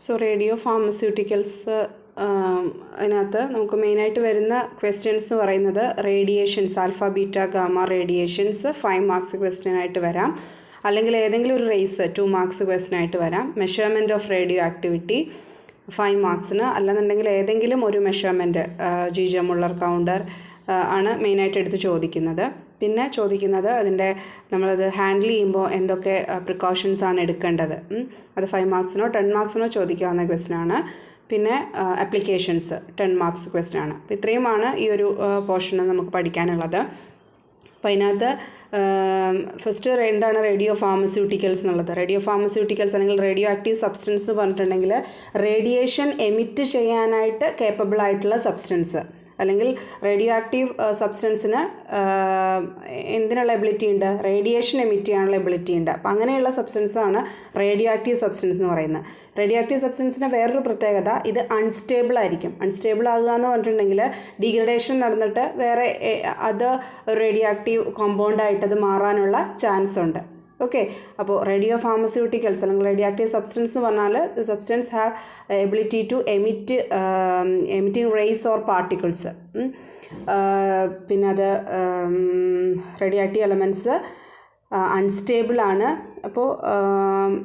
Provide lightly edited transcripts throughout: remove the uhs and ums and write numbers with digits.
So radio pharmaceuticals അതിനകത്ത് നമുക്ക് മെയിനായിട്ട് വരുന്ന ക്വസ്റ്റ്യൻസ് എന്ന് പറയുന്നത് radiations alpha beta gamma radiations 5 marks ക്വസ്റ്റ്യനായിട്ട് വരാം, അല്ലെങ്കിൽ ഏതെങ്കിലും ഒരു റേസ് 2 മാർക്സ് ക്വസ്റ്റ്യനായിട്ട് വരാം. മെഷർമെൻറ്റ് ഓഫ് റേഡിയോ ആക്ടിവിറ്റി 5 മാർക്സിന്, അല്ലെന്നുണ്ടെങ്കിൽ ഏതെങ്കിലും ഒരു മെഷർമെൻറ്റ് ജിജ മുള്ളർ കൗണ്ടർ ആണ് മെയിനായിട്ട് എടുത്ത് ചോദിക്കുന്നത്. പിന്നെ ചോദിക്കുന്നത് അതിൻ്റെ നമ്മളത് ഹാൻഡിൽ ചെയ്യുമ്പോൾ എന്തൊക്കെ പ്രിക്കോഷൻസ് ആണ് എടുക്കേണ്ടത്. അത് 5 മാർക്സിനോ 10 മാർക്സിനോ ചോദിക്കാവുന്ന ക്വസ്റ്റ്യനാണ്. പിന്നെ ആപ്ലിക്കേഷൻസ് 10 മാർക്സ് ക്വസ്റ്റ്യനാണ്. അപ്പോൾ ഇത്രയുമാണ് ഈ ഒരു പോർഷന് നമുക്ക് പഠിക്കാനുള്ളത്. അപ്പോൾ അതിനകത്ത് ഫസ്റ്റ് എന്താണ് റേഡിയോ ഫാർമസ്യൂട്ടിക്കൽസ് എന്നുള്ളത്. റേഡിയോ ഫാർമസ്യൂട്ടിക്കൽസ് അല്ലെങ്കിൽ റേഡിയോ ആക്റ്റീവ് സബ്സ്റ്റൻസ് എന്ന് പറഞ്ഞിട്ടുണ്ടെങ്കിൽ റേഡിയേഷൻ എമിറ്റ് ചെയ്യാനായിട്ട് കേപ്പബിൾ ആയിട്ടുള്ള സബ്സ്റ്റൻസ്, അല്ലെങ്കിൽ റേഡിയോ ആക്റ്റീവ് സബ്സ്റ്റൻസിന് എന്തിനുള്ള എബിലിറ്റി ഉണ്ട്? റേഡിയേഷൻ എമിറ്റ് ചെയ്യാനുള്ള എബിലിറ്റി ഉണ്ട്. അപ്പോൾ അങ്ങനെയുള്ള സബ്സ്റ്റൻസാണ് റേഡിയോ ആക്റ്റീവ് സബ്സ്റ്റൻസ് എന്ന് പറയുന്നത്. റേഡിയോ ആക്റ്റീവ് സബ്സ്റ്റൻസിൻ്റെ വേറൊരു പ്രത്യേകത, ഇത് അൺസ്റ്റേബിൾ ആയിരിക്കും. അൺസ്റ്റേബിൾ ആകുക എന്ന് പറഞ്ഞിട്ടുണ്ടെങ്കിൽ ഡീഗ്രഡേഷൻ നടന്നിട്ട് വേറെ അത് റേഡിയോ ആക്റ്റീവ് കോമ്പൗണ്ടായിട്ട് അത് മാറാനുള്ള ചാൻസ് ഉണ്ട്. ഓക്കെ, അപ്പോൾ റേഡിയോ ഫാർമസ്യൂട്ടിക്കൽസ് അല്ലെങ്കിൽ റേഡിയോ ആക്റ്റീവ് സബ്സ്റ്റൻസ് എന്ന് പറഞ്ഞാൽ substance have ability to emitting rays or particles. പിന്നെ അത് റേഡിയോ ആക്റ്റീവ് എലമെൻറ്റ്സ് അൺസ്റ്റേബിൾ ആണ്. അപ്പോൾ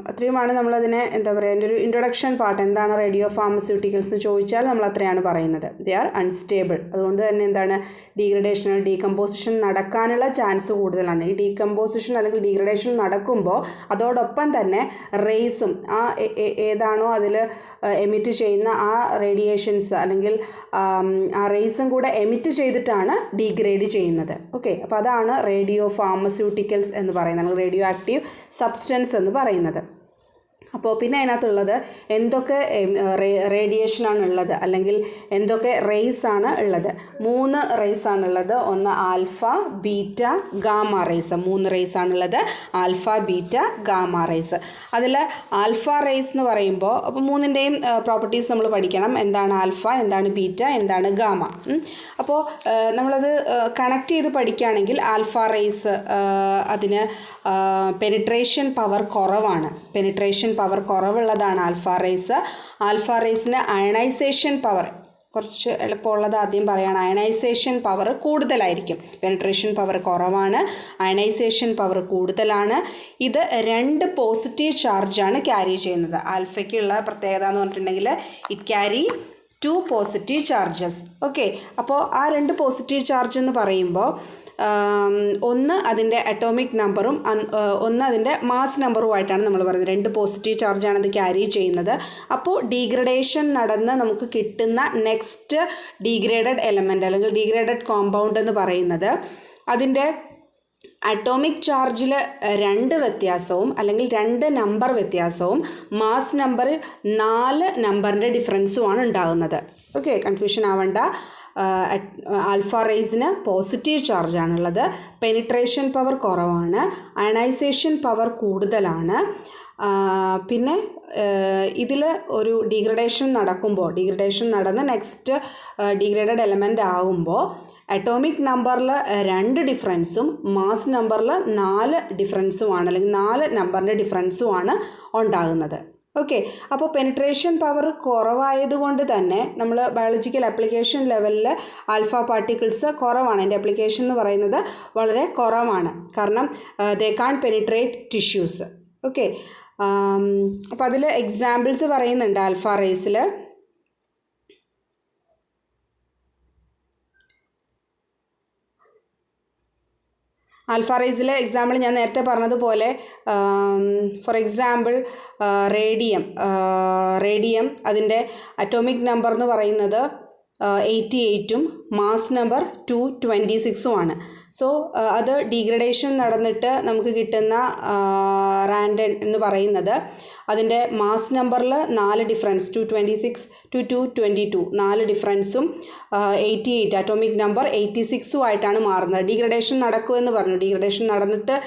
അത്രയുമാണ് നമ്മളതിനെ എന്താ പറയുക, എൻ്റെ ഒരു ഇൻട്രൊഡക്ഷൻ പാർട്ട്. എന്താണ് റേഡിയോ ഫാർമസ്യൂട്ടിക്കൽസ് എന്ന് ചോദിച്ചാൽ നമ്മൾ അത്രയാണ് പറയുന്നത്. They are unstable. അതുകൊണ്ട് തന്നെ എന്താണ്, ഡീഗ്രഡേഷൻ ഡീകമ്പോസിഷൻ നടക്കാനുള്ള ചാൻസ് കൂടുതലാണ്. ഈ ഡീകമ്പോസിഷൻ അല്ലെങ്കിൽ ഡീഗ്രഡേഷൻ നടക്കുമ്പോൾ അതോടൊപ്പം തന്നെ റേസും ഏതാണോ അതിൽ എമിറ്റ് ചെയ്യുന്ന ആ റേഡിയേഷൻസ് അല്ലെങ്കിൽ ആ റേസും കൂടെ എമിറ്റ് ചെയ്തിട്ടാണ് ഡീഗ്രേഡ് ചെയ്യുന്നത്. ഓക്കെ, അപ്പോൾ അതാണ് റേഡിയോ ഫാർമസ്യൂട്ടിക്കൽസ് എന്ന് പറയുന്നത്, അല്ലെങ്കിൽ റേഡിയോ ആക്റ്റീവ് സബ്സ്റ്റൻസ് എന്ന് പറയുന്നത്. അപ്പോൾ പിന്നെ അതിനകത്തുള്ളത് എന്തൊക്കെ റേഡിയേഷനാണ് ഉള്ളത്, അല്ലെങ്കിൽ എന്തൊക്കെ റേസ് ആണ് ഉള്ളത്. 3 റേസ് ആണുള്ളത്. ഒന്ന് alpha beta gamma rays. 3 rays ആണുള്ളത്, ആൽഫ ബീറ്റ ഗാമ റേസ്. അതിൽ ആൽഫ റേസ് എന്ന് പറയുമ്പോൾ അപ്പോൾ 3ൻ്റെയും പ്രോപ്പർട്ടീസ് നമ്മൾ പഠിക്കണം. എന്താണ് ആൽഫ, എന്താണ് ബീറ്റ, എന്താണ് ഗാമ. അപ്പോൾ നമ്മളത് കണക്ട് ചെയ്ത് പഠിക്കുകയാണെങ്കിൽ ആൽഫ റേസ് അതിന് പെനിട്രേഷൻ പവർ കുറവാണ്. പെനിട്രേഷൻ പവർ കുറവുള്ളതാണ് ആൽഫ റേസ്. ആൽഫ റേസിന് അയണൈസേഷൻ പവർ കുറച്ച് എളുപ്പമുള്ളത് ആദ്യം പറയുകയാണ്. അയണൈസേഷൻ പവർ കൂടുതലായിരിക്കും. പെനിട്രേഷൻ പവർ കുറവാണ്, അയണൈസേഷൻ പവർ കൂടുതലാണ്. ഇത് 2 പോസിറ്റീവ് ചാർജാണ് ക്യാരി ചെയ്യുന്നത്. ആൽഫയ്ക്കുള്ള പ്രത്യേകത എന്ന് പറഞ്ഞിട്ടുണ്ടെങ്കിൽ it carry 2 positive charges. Okay, അപ്പോൾ ആ 2 പോസിറ്റീവ് ചാർജ് എന്ന് പറയുമ്പോൾ ഒന്ന് അതിൻ്റെ അറ്റോമിക് നമ്പറും ഒന്ന് അതിൻ്റെ മാസ് നമ്പറുമായിട്ടാണ് നമ്മൾ പറയുന്നത്. 2 പോസിറ്റീവ് ചാർജാണ് അത് ക്യാരി ചെയ്യുന്നത്. അപ്പോൾ ഡീഗ്രഡേഷൻ നടന്ന് നമുക്ക് കിട്ടുന്ന നെക്സ്റ്റ് ഡീഗ്രേഡഡ് എലമെൻ്റ് അല്ലെങ്കിൽ ഡീഗ്രേഡഡ് കോമ്പൗണ്ട് എന്ന് പറയുന്നത് അതിൻ്റെ അറ്റോമിക് ചാർജിൽ 2 വ്യത്യാസവും അല്ലെങ്കിൽ 2 നമ്പർ വ്യത്യാസവും മാസ് നമ്പറിൽ 4 നമ്പറിൻ്റെ ഡിഫറൻസുമാണ് ഉണ്ടാകുന്നത്. ഓക്കെ, കൺഫ്യൂഷൻ ആവണ്ട. ആൽഫ റേസിന് പോസിറ്റീവ് ചാർജാണുള്ളത്, പെനിട്രേഷൻ പവർ കുറവാണ്, അയണൈസേഷൻ പവർ കൂടുതലാണ്. പിന്നെ ഇതിൽ ഒരു ഡീഗ്രഡേഷൻ നടന്ന് നെക്സ്റ്റ് ഡീഗ്രേഡഡ് എലമെൻ്റ് ആകുമ്പോൾ അറ്റോമിക് നമ്പറിൽ 2 ഡിഫറൻസും മാസ് നമ്പറിൽ 4 ഡിഫറൻസുമാണ്, അല്ലെങ്കിൽ 4 നമ്പറിൻ്റെ ഡിഫറൻസുമാണ് ഉണ്ടാകുന്നത്. ഓക്കെ, അപ്പോൾ പെനിട്രേഷൻ പവർ കുറവായതുകൊണ്ട് തന്നെ നമ്മൾ ബയോളജിക്കൽ ആപ്ലിക്കേഷൻ ലെവലിൽ ആൽഫ പാർട്ടിക്കിൾസ് കുറവാണ്. അതിൻ്റെ ആപ്ലിക്കേഷൻ എന്ന് പറയുന്നത് വളരെ കുറവാണ്. കാരണം ദേ കാൺ പെനിട്രേറ്റ് ടിഷ്യൂസ്. ഓക്കെ, അപ്പോൾ അതിൽ എക്സാമ്പിൾസ് പറയുന്നുണ്ട് ആൽഫ റേസിൽ. ആൽഫ റേസിലെ എക്സാമ്പിൾ ഞാൻ നേരത്തെ പറഞ്ഞതുപോലെ ഫോർ എക്സാമ്പിൾ റേഡിയം അതിൻ്റെ അറ്റോമിക് നമ്പർ എന്ന് പറയുന്നത് 88ഉം മാസ് നമ്പർ 226ഉമാണ്. സോ അത് ഡീഗ്രഡേഷൻ നടന്നിട്ട് നമുക്ക് കിട്ടുന്ന റാൻഡൻ എന്ന് പറയുന്നത് അതിൻ്റെ മാസ് നമ്പറിൽ 4 ഡിഫറൻസ് 226 to 222 4 ഡിഫറൻസും 88 അറ്റോമിക് നമ്പർ 86ഉം ആയിട്ടാണ് മാറുന്നത്. ഡീഗ്രഡേഷൻ നടക്കുമെന്ന് പറഞ്ഞു. ഡീഗ്രഡേഷൻ നടന്നിട്ട്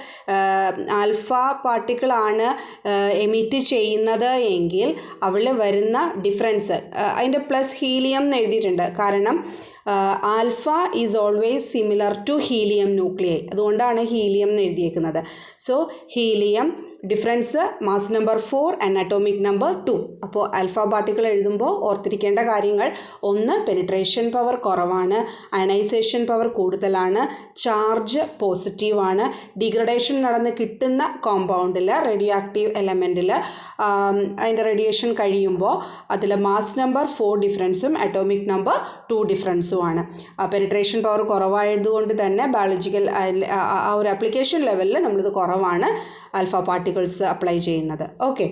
ആൽഫ പാർട്ടിക്കിളാണ് എമിറ്റ് ചെയ്യുന്നത് എങ്കിൽ അവൾ വരുന്ന ഡിഫറൻസ് അതിൻ്റെ പ്ലസ് ഹീലിയം എന്ന് എഴുതിയിട്ടുണ്ട്. കാരണം alpha is always similar to helium nuclei. അതുകൊണ്ടാണ് ഹീലിയം എന്ന് എഴുതിയേക്കുന്നത്. So helium difference mass number 4 and atomic number 2. അപ്പോൾ ആൽഫ പാർട്ടിക്കിൾ എഴുതുമ്പോൾ ഓർത്തിരിക്കേണ്ട കാര്യങ്ങൾ: ഒന്ന്, പെനിട്രേഷൻ പവർ കുറവാണ്, അയണൈസേഷൻ പവർ കൂടുതലാണ്, ചാർജ് പോസിറ്റീവാണ്, ഡിഗ്രഡേഷൻ നടന്ന് കിട്ടുന്ന കോമ്പൗണ്ടിൽ റേഡിയോ ആക്റ്റീവ് എലമെൻറ്റിൽ അതിൻ്റെ റേഡിയേഷൻ കഴിയുമ്പോൾ അതിൽ മാസ് നമ്പർ 4 ഡിഫറൻസും അറ്റോമിക് നമ്പർ 2 ഡിഫറൻസുമാണ്. പെനിട്രേഷൻ പവർ കുറവായതുകൊണ്ട് തന്നെ ബയോളജിക്കൽ ആ ഒരു ആപ്ലിക്കേഷൻ ലെവലിൽ നമ്മളിത് കുറവാണ് ആൽഫ പാർട്ടിക്കിൾസ് അപ്ലൈ ചെയ്യുന്നത്. Okay,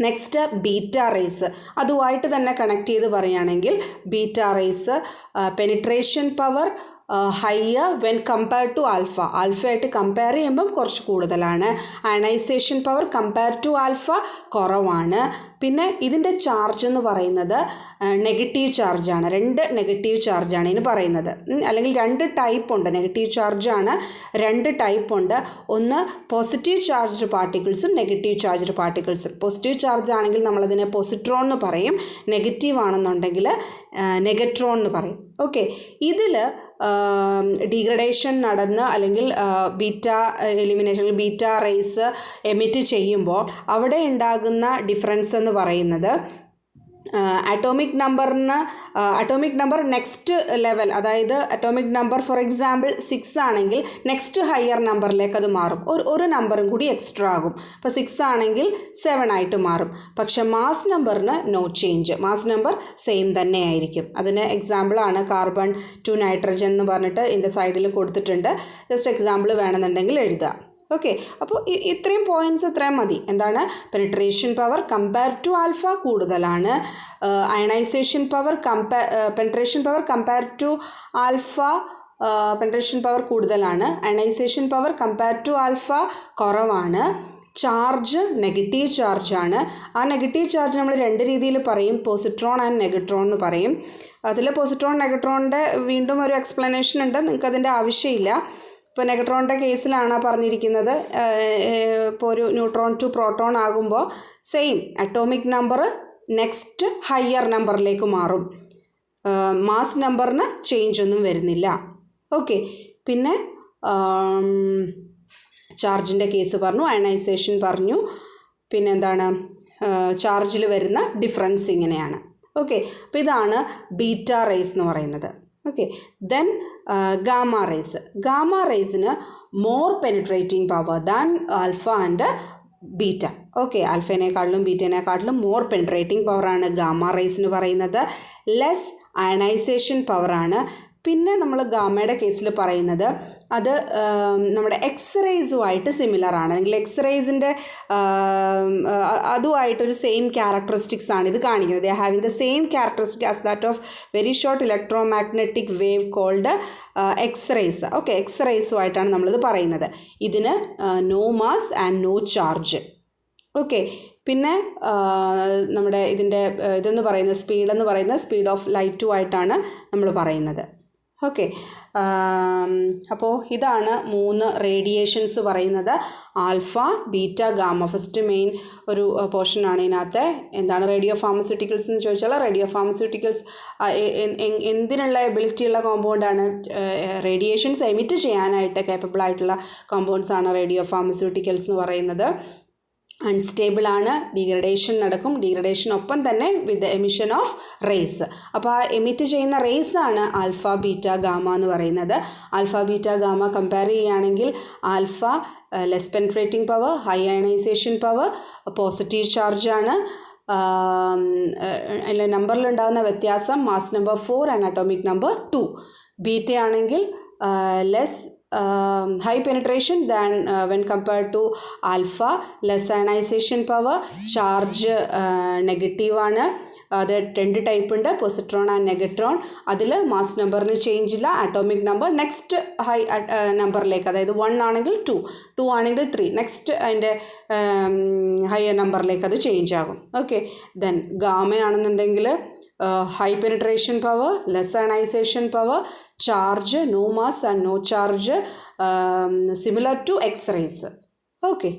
next beta rays. അതുമായിട്ട് തന്നെ കണക്ട് ചെയ്ത് പറയുകയാണെങ്കിൽ beta rays penetration power higher when compared to alpha. ആൽഫയായിട്ട് കമ്പയർ ചെയ്യുമ്പം കുറച്ച് കൂടുതലാണ്. Ionisation power compare to alpha കുറവാണ്. പിന്നെ ഇതിൻ്റെ ചാർജ് എന്ന് പറയുന്നത് നെഗറ്റീവ് ചാർജാണ്. 2 നെഗറ്റീവ് ചാർജാണ് ഇതിന് പറയുന്നത്. അല്ലെങ്കിൽ 2 ടൈപ്പ് ഉണ്ട്. നെഗറ്റീവ് ചാർജാണ്, 2 ടൈപ്പ് ഉണ്ട്. ഒന്ന് പോസിറ്റീവ് ചാർജ്ഡ് പാർട്ടിക്കിൾസും നെഗറ്റീവ് ചാർജ്ഡ് പാർട്ടിക്കിൾസും. പോസിറ്റീവ് ചാർജ് ആണെങ്കിൽ നമ്മളതിനെ പോസിട്രോൺ എന്ന് പറയും, നെഗറ്റീവ് ആണെന്നുണ്ടെങ്കിൽ നെഗട്രോൺ എന്ന് പറയും. ഓക്കെ, ഇതിൽ ഡീഗ്രഡേഷൻ നടന്ന് അല്ലെങ്കിൽ beta elimination beta rays emit ചെയ്യുമ്പോൾ അവിടെ ഉണ്ടാകുന്ന ഡിഫറൻസ് എന്ന് പറയുന്നത് അറ്റോമിക് നമ്പർ നെക്സ്റ്റ് ലെവൽ, അതായത് അറ്റോമിക് നമ്പർ ഫോർ എക്സാമ്പിൾ 6 ആണെങ്കിൽ നെക്സ്റ്റ് ഹയർ നമ്പറിലേക്ക് അത് മാറും. ഒരു നമ്പറും കൂടി എക്സ്ട്രാ ആകും. അപ്പോൾ 6 ആണെങ്കിൽ 7 ആയിട്ട് മാറും. പക്ഷെ മാസ് നമ്പറിന് no change, mass number same തന്നെ ആയിരിക്കും. അതിന് എക്സാമ്പിളാണ് കാർബൺ ടു നൈട്രജൻ എന്ന് പറഞ്ഞിട്ട് ഇതിൻ്റെ സൈഡിൽ കൊടുത്തിട്ടുണ്ട്. ജസ്റ്റ് എക്സാമ്പിൾ വേണമെന്നുണ്ടെങ്കിൽ എഴുതുക. ഓക്കെ, അപ്പോൾ ഇത്രയും പോയിൻറ്റ്സ് ഇത്രയും മതി. എന്താണ്? Penetration power compare to alpha കൂടുതലാണ്. Ionisation power penetration power compare to alpha penetration power കൂടുതലാണ്. Ionisation power compare to alpha കുറവാണ്. ചാർജ് നെഗറ്റീവ് ചാർജാണ്. ആ നെഗറ്റീവ് ചാർജ് നമ്മൾ 2 രീതിയിൽ പറയും, പോസിട്രോൺ ആൻഡ് നെഗട്രോൺ എന്ന് പറയും. അതിൽ പോസിട്രോൺ നെഗട്രോണിൻ്റെ വീണ്ടും ഒരു എക്സ്പ്ലനേഷൻ ഉണ്ട്, നിങ്ങൾക്കതിൻ്റെ ആവശ്യമില്ല. ഇപ്പോൾ നെഗട്രോണിൻ്റെ കേസിലാണ് പറഞ്ഞിരിക്കുന്നത്. ഇപ്പോൾ ഒരു ന്യൂട്രോൺ ടു പ്രോട്ടോൺ ആകുമ്പോൾ same atomic number next higher നമ്പറിലേക്ക് മാറും. മാസ് നമ്പറിന് ചേഞ്ച് ഒന്നും വരുന്നില്ല. ഓക്കെ, പിന്നെ ചാർജിൻ്റെ കേസ് പറഞ്ഞു, അയണൈസേഷൻ പറഞ്ഞു, പിന്നെ എന്താണ് ചാർജിൽ വരുന്ന ഡിഫറൻസ് ഇങ്ങനെയാണ്. ഓക്കെ, അപ്പോൾ ഇതാണ് ബീറ്റ റേസ് എന്ന് പറയുന്നത്. Okay, then gamma rays. Gamma റേസിന് more penetrating power than alpha and beta. Okay, ആൽഫേനേക്കാളിലും ബീറ്റേനേക്കാളിലും മോർ പെനിട്രേറ്റിംഗ് പവറാണ് ഗാമ റേസിന് പറയുന്നത്. ലെസ് അയണൈസേഷൻ പവറാണ്. പിന്നെ നമ്മൾ ഗാമയുടെ കേസിൽ പറയുന്നത് അത് നമ്മുടെ എക്സ്റേസുമായിട്ട് സിമിലറാണ്, അല്ലെങ്കിൽ എക്സ്റേസിൻ്റെ അതുമായിട്ടൊരു സെയിം ക്യാരക്ടറിസ്റ്റിക്സ് ആണ് ഇത് കാണിക്കുന്നത്. They having the same characteristic as that of very short electromagnetic wave called X-rays. Okay, എക്സ്റേസുമായിട്ടാണ് നമ്മളിത് പറയുന്നത്. ഇതിന് no mass and no charge. Okay, പിന്നെ നമ്മുടെ ഇതെന്ന് പറയുന്നത് സ്പീഡ് ഓഫ് ലൈറ്റുമായിട്ടാണ് നമ്മൾ പറയുന്നത്. ഓക്കെ, അപ്പോൾ ഇതാണ് 3 റേഡിയേഷൻസ് പറയുന്നത്: alpha, beta, gamma. First main ഒരു പോർഷനാണ് ഇതിനകത്ത്. എന്താണ് റേഡിയോ ഫാർമസ്യൂട്ടിക്കൽസ് എന്ന് ചോദിച്ചാൽ, റേഡിയോ ഫാർമസ്യൂട്ടിക്കൽസ് എന്തിനുള്ള എബിലിറ്റിയുള്ള കോമ്പൗണ്ടാണ്? റേഡിയേഷൻസ് എമിറ്റ് ചെയ്യാനായിട്ട് കേപ്പബിൾ ആയിട്ടുള്ള കോമ്പൗണ്ട്സാണ് റേഡിയോ ഫാർമസ്യൂട്ടിക്കൽസ് എന്ന് പറയുന്നത്. അൺസ്റ്റേബിളാണ്, ഡീഗ്രഡേഷൻ നടക്കും, ഡീഗ്രഡേഷനൊപ്പം തന്നെ വിത്ത് എമിഷൻ ഓഫ് റേസ്. അപ്പോൾ ആ എമിറ്റ് ചെയ്യുന്ന റേസാണ് ആൽഫ, ബീറ്റ, ഗാമ എന്ന് പറയുന്നത്. ആൽഫ, ബീറ്റ, ഗാമ കമ്പയർ ചെയ്യുകയാണെങ്കിൽ alpha less penetrating power, high ionisation power, positive ചാർജാണ്. അല്ല, നമ്പറിലുണ്ടാകുന്ന വ്യത്യാസം mass number 4 and atomic number 2. Beta ആണെങ്കിൽ less high penetration than when compared to alpha, less ionization power, charge negative ആണ്. അത് 2 type ഉണ്ട്, positron and നെഗട്രോൺ. അതിൽ മാസ് നമ്പറിന് ചേഞ്ച് ഇല്ല. അറ്റോമിക് നമ്പർ നെക്സ്റ്റ് ഹൈ നമ്പറിലേക്ക്, അതായത് 1 ആണെങ്കിൽ 2 ആണെങ്കിൽ 3, നെക്സ്റ്റ് അതിൻ്റെ ഹയർ നമ്പറിലേക്ക് അത് ചേഞ്ച് ആകും. ഓക്കെ, ദെൻ ഗാമയാണെന്നുണ്ടെങ്കിൽ high penetration power, less ionization power, charge, no mass and no charge, similar to X-rays. Okay.